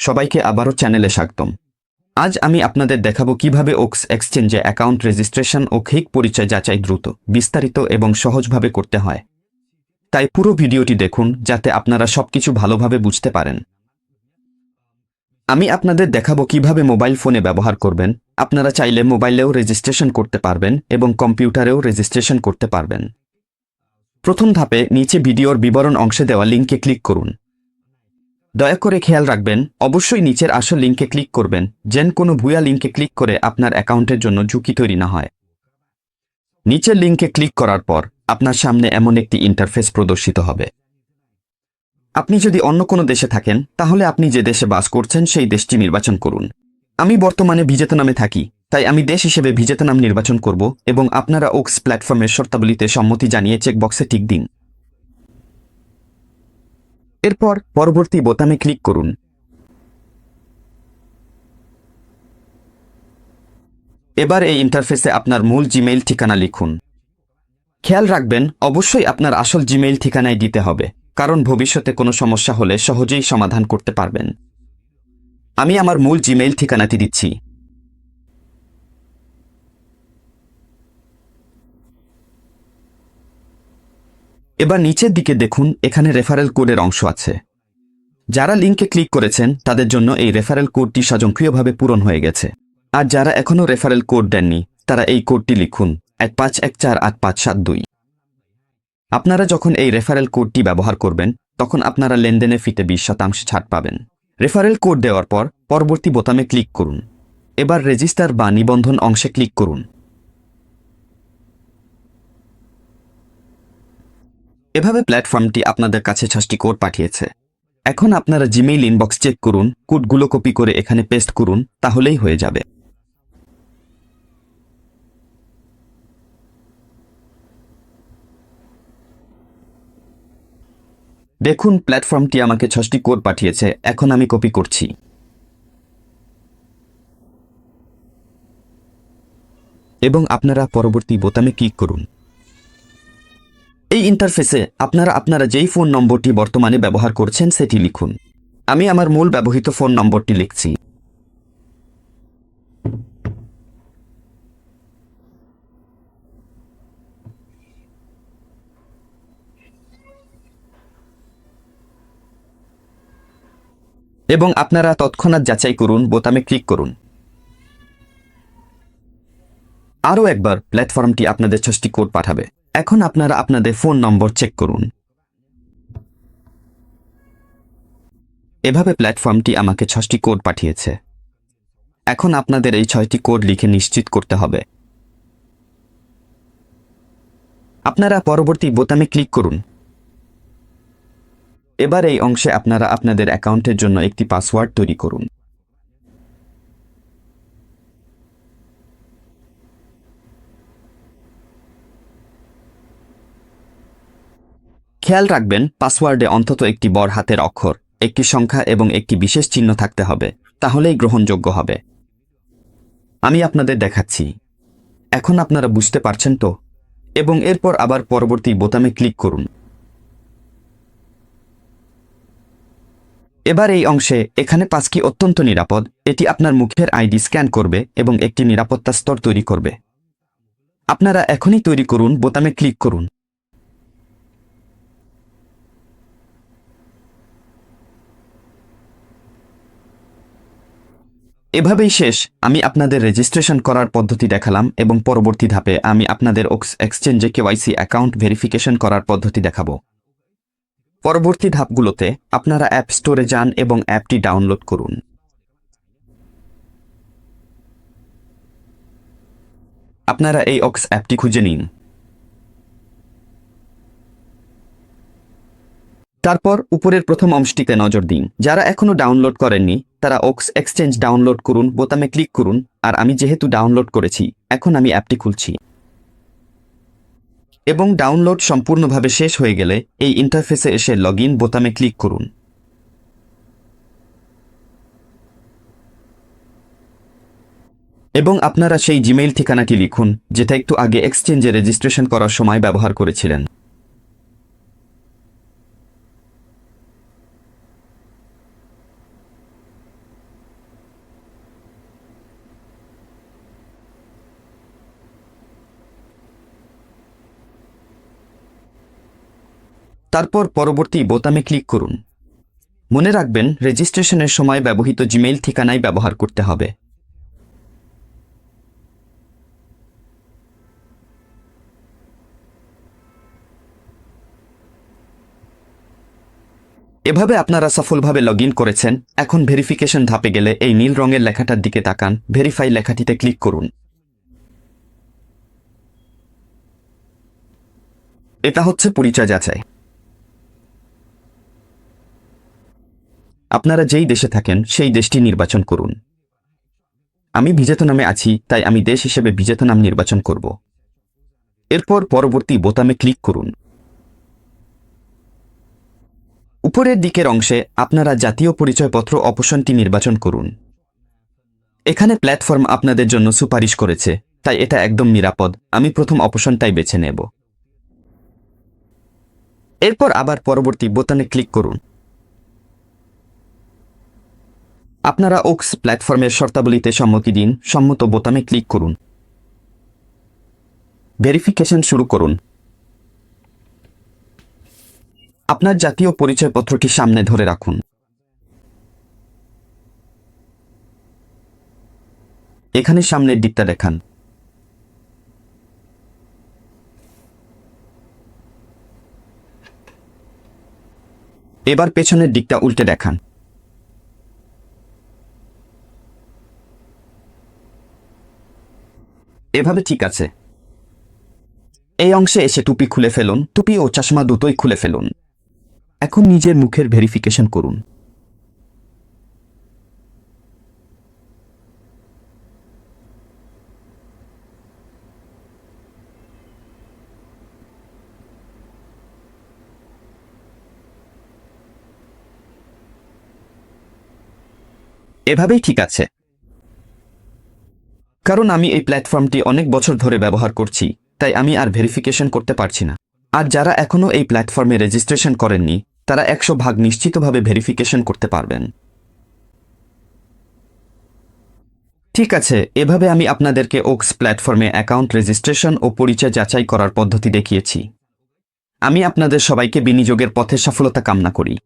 সবাইকে আবারও চ্যানেলে স্বাগতম। আজ আমি আপনাদের দেখাবো কিভাবে ওক্স এক্সচেঞ্জে অ্যাকাউন্ট রেজিস্ট্রেশন ও ঠিক পরিচয় যাচাই দ্রুত, বিস্তারিত এবং সহজভাবে করতে হয়। তাই পুরো ভিডিওটি দেখুন যাতে আপনারা সবকিছু ভালোভাবে বুঝতে পারেন। আমি আপনাদের দেখাবো কিভাবে মোবাইল ফোনে ব্যবহার করবেন। আপনারা চাইলে মোবাইলেও রেজিস্ট্রেশন করতে পারবেন এবং কম্পিউটারেও রেজিস্ট্রেশন করতে পারবেন। প্রথম ধাপে নিচে ভিডিওর বিবরণ অংশে দেওয়া লিঙ্কে ক্লিক করুন। দয়া করে খেয়াল রাখবেন, অবশ্যই নিচের আসল লিঙ্কে ক্লিক করবেন, যেন কোনো ভুয়া লিঙ্কে ক্লিক করে আপনার অ্যাকাউন্টের জন্য ঝুঁকি তৈরি না হয়। নিচের লিঙ্কে ক্লিক করার পর আপনার সামনে এমন একটি ইন্টারফেস প্রদর্শিত হবে। আপনি যদি অন্য কোনো দেশে থাকেন তাহলে আপনি যে দেশে বাস করছেন সেই দেশটি নির্বাচন করুন। আমি বর্তমানে ভিয়েতনামে থাকি, তাই আমি দেশ হিসেবে ভিয়েতনাম নির্বাচন করব এবং আপনারা ওক্স প্ল্যাটফর্মের শর্তাবলীতে সম্মতি জানিয়ে চেকবক্সে টিক দিন। এরপর পরবর্তী বোতামে ক্লিক করুন। এবার এই ইন্টারফেসে আপনার মূল জিমেইল ঠিকানা লিখুন। খেয়াল রাখবেন, অবশ্যই আপনার আসল জিমেইল ঠিকানায় দিতে হবে, কারণ ভবিষ্যতে কোনো সমস্যা হলে সহজেই সমাধান করতে পারবেন। আমি আমার মূল জিমেইল ঠিকানাটি দিচ্ছি। এবার নিচের দিকে দেখুন, এখানে রেফারেল কোডের অংশ আছে। যারা লিঙ্কে ক্লিক করেছেন তাদের জন্য এই রেফারেল কোডটি স্বয়ংক্রিয়ভাবে পূরণ হয়ে গেছে। আর যারা এখনও রেফারেল কোড দেননি তারা এই কোডটি লিখুন 15148572। আপনারা যখন এই রেফারেল কোডটি ব্যবহার করবেন তখন আপনারা লেনদেনে ফিতে 20% ছাড় পাবেন। রেফারেল কোড দেওয়ার পর পরবর্তী বোতামে ক্লিক করুন। এবার রেজিস্টার বা নিবন্ধন অংশে ক্লিক করুন। এভাবে প্ল্যাটফর্মটি আপনাদের কাছে 6টি কোড পাঠিয়েছে। এখন আপনারা জিমেইল ইনবক্স চেক করুন, কোডগুলো কপি করে এখানে পেস্ট করুন, তাহলেই হয়ে যাবে। দেখুন, প্ল্যাটফর্মটি আমাকে 6টি কোড পাঠিয়েছে, এখন আমি কপি করছি। এবং আপনারা পরবর্তী বোতামে ক্লিক করুন। এই ইন্টারফেসে আপনারা যেই ফোন নম্বরটি বর্তমানে ব্যবহার করছেন সেটি লিখুন। আমি আমার মূল ব্যবহৃত ফোন নম্বরটি লিখছি। এবং আপনারা তৎক্ষণাৎ যাচাই করুন বোতামে ক্লিক করুন। আরও একবার প্ল্যাটফর্মটি আপনাদের 6টি কোড পাঠাবে। এখন আপনারা আপনাদের ফোন নম্বর চেক করুন। এভাবে প্ল্যাটফর্মটি আমাকে 6টি কোড পাঠিয়েছে। এখন আপনাদের এই 6টি কোড লিখে নিশ্চিত করতে হবে। আপনারা পরবর্তী বোতামে ক্লিক করুন। এবার এই অংশে আপনারা আপনাদের অ্যাকাউন্টের জন্য একটি পাসওয়ার্ড তৈরি করুন। খেয়াল রাখবেন, পাসওয়ার্ডে অন্তত একটি বড় হাতের অক্ষর, একটি সংখ্যা এবং একটি বিশেষ চিহ্ন থাকতে হবে, তাহলেই গ্রহণযোগ্য হবে। আমি আপনাদের দেখাচ্ছি। এখন আপনারা বুঝতে পারছেন তো? এবং এরপর আবার পরবর্তী বোতামে ক্লিক করুন। এবার এই অংশে এখানে পাসকি অত্যন্ত নিরাপদ। এটি আপনার মুখের আইডি স্ক্যান করবে এবং একটি নিরাপত্তা স্তর তৈরি করবে। আপনারা এখনই তৈরি করুন বোতামে ক্লিক করুন। এভাবেই শেষ। আমি আপনাদের রেজিস্ট্রেশন করার পদ্ধতি দেখালাম এবং পরবর্তী ধাপে আমি আপনাদের ওক্স এক্সচেঞ্জে কেওয়াইসি অ্যাকাউন্ট ভেরিফিকেশন করার পদ্ধতি দেখাবো। পরবর্তী ধাপগুলোতে আপনারা অ্যাপ স্টোরে যান এবং অ্যাপটি ডাউনলোড করুন। আপনারা এই ওক্স অ্যাপটি খুঁজে নিন। তারপর উপরের প্রথম অংশটিতে নজর দিন। যারা এখনো ডাউনলোড করেননি তারা ওক্স এক্সচেঞ্জ ডাউনলোড করুন বোতামে ক্লিক করুন। আর আমি যেহেতু ডাউনলোড করেছি, এখন আমি অ্যাপটি খুলছি। এবং ডাউনলোড সম্পূর্ণভাবে শেষ হয়ে গেলে এই ইন্টারফেসে এসে লগইন বোতামে ক্লিক করুন। এবং আপনারা সেই জিমেইল ঠিকানাটি লিখুন যেটা একটু আগে এক্সচেঞ্জে রেজিস্ট্রেশন করার সময় ব্যবহার করেছিলেন। তারপর পরবর্তী বোতামে ক্লিক করুন। মনে রাখবেন রেজিস্ট্রেশনের সময় ব্যবহৃত জিমেইল ঠিকানাই ব্যবহার করতে হবে। এভাবে আপনারা সফলভাবে লগ ইন করেছেন। এখন ভেরিফিকেশন ধাপে গেলে এই নীল রঙের লেখাটার দিকে তাকান, ভেরিফাই লেখাটিতে ক্লিক করুন। এটা হচ্ছে পরিচয় যাচাই। আপনারা যেই দেশে থাকেন সেই দেশটি নির্বাচন করুন। আমি ভিয়েতনামে আছি, তাই আমি দেশ হিসেবে ভিয়েতনাম নির্বাচন করব। এরপর পরবর্তী বোতামে ক্লিক করুন। উপরের দিকের অংশে আপনারা জাতীয় পরিচয়পত্র অপশনটি নির্বাচন করুন। এখানে প্ল্যাটফর্ম আপনাদের জন্য সুপারিশ করেছে, তাই এটা একদম নিরাপদ। আমি প্রথম অপশনটাই বেছে নেব। এরপর আবার পরবর্তী বোতামে ক্লিক করুন। আপনারা ওক্স প্ল্যাটফর্মের শর্তাবলীতে সম্মতি দিন, সম্মত বোতামে ক্লিক করুন। ভেরিফিকেশন শুরু করুন। আপনার জাতীয় পরিচয়পত্রটি সামনে ধরে রাখুন। এখানে সামনের দিকটা দেখান। এবার পেছনের দিকটা উল্টে দেখান। এভাবে ঠিক আছে। এই অংশে এসে টুপি খুলে ফেলুন। টুপি ও চশমা দুটোই খুলে ফেলুন। এখন নিজের মুখের ভেরিফিকেশন করুন। এভাবেই ঠিক আছে। কারণ আমি এই প্ল্যাটফর্মটি অনেক বছর ধরে ব্যবহার করছি, তাই আমি আর ভেরিফিকেশন করতে পারছি না। আর যারা এখনও এই প্ল্যাটফর্মে রেজিস্ট্রেশন করেননি, তারা 100% নিশ্চিতভাবে ভেরিফিকেশন করতে পারবেন। ঠিক আছে, এভাবে আমি আপনাদেরকে ওক্স প্ল্যাটফর্মে অ্যাকাউন্ট রেজিস্ট্রেশন ও পরিচয় যাচাই করার পদ্ধতি দেখিয়েছি। আমি আপনাদের সবাইকে বিনিয়োগের পথে সফলতা কামনা করি।